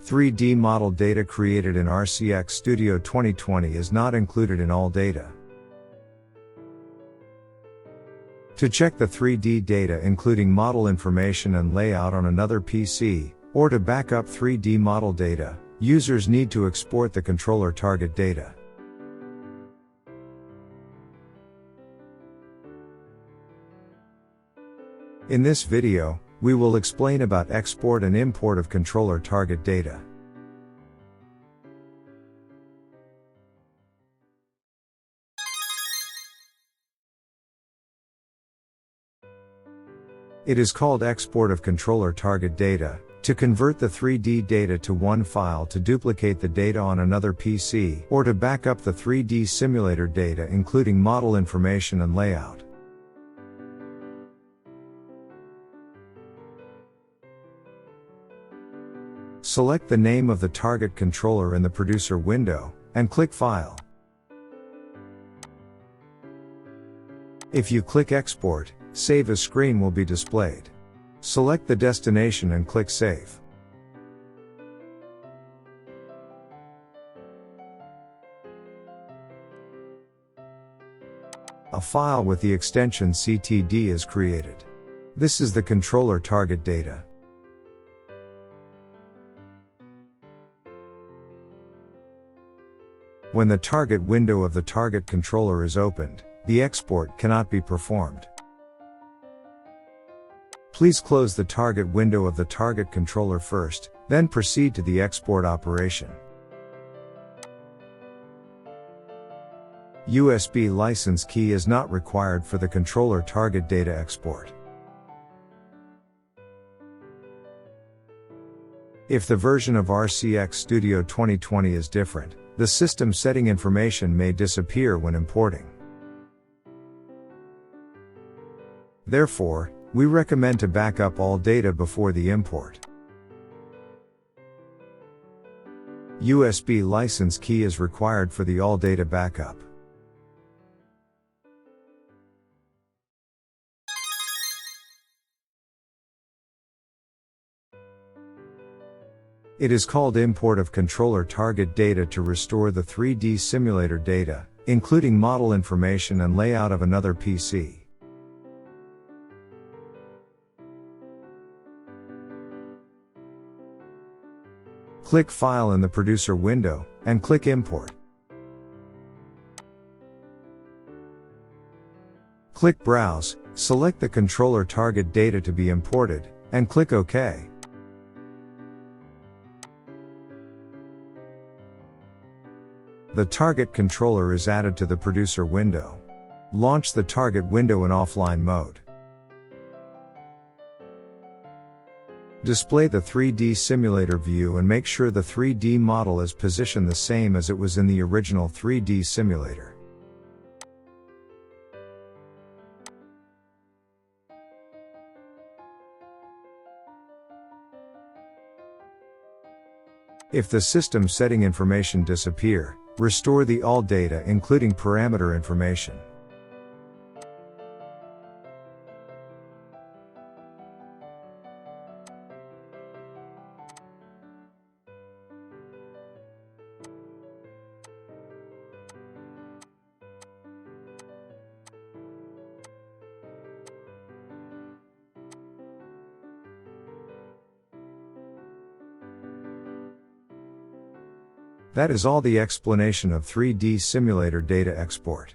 3D model data created in RCX-Studio2020 is not included in all data. To check the 3D data including model information and layout on another PC, or to back up 3D model data, users need to export the controller target data. In this video, we will explain about export and import of controller target data. It is called export of controller target data, to convert the 3D data to one file to duplicate the data on another PC, or to back up the 3D simulator data including model information and layout. Select the name of the target controller in the producer window, and click File. If you click Export, Save as screen will be displayed. Select the destination and click Save. A file with the extension CTD is created. This is the controller target data. When the target window of the target controller is opened, the export cannot be performed. Please close the target window of the target controller first, then proceed to the export operation. USB license key is not required for the controller target data export. If the version of RCX-Studio2020 is different, the system setting information may disappear when importing. Therefore, we recommend to back up all data before the import. USB license key is required for the all data backup. It is called import of controller target data to restore the 3D simulator data, including model information and layout of another PC. Click File in the producer window, and click Import. Click Browse, select the controller target data to be imported, and click OK. The target controller is added to the producer window. Launch the target window in offline mode. Display the 3D simulator view and make sure the 3D model is positioned the same as it was in the original 3D simulator. If the system setting information disappear, restore the all data including parameter information. That is all the explanation of 3D simulator data export.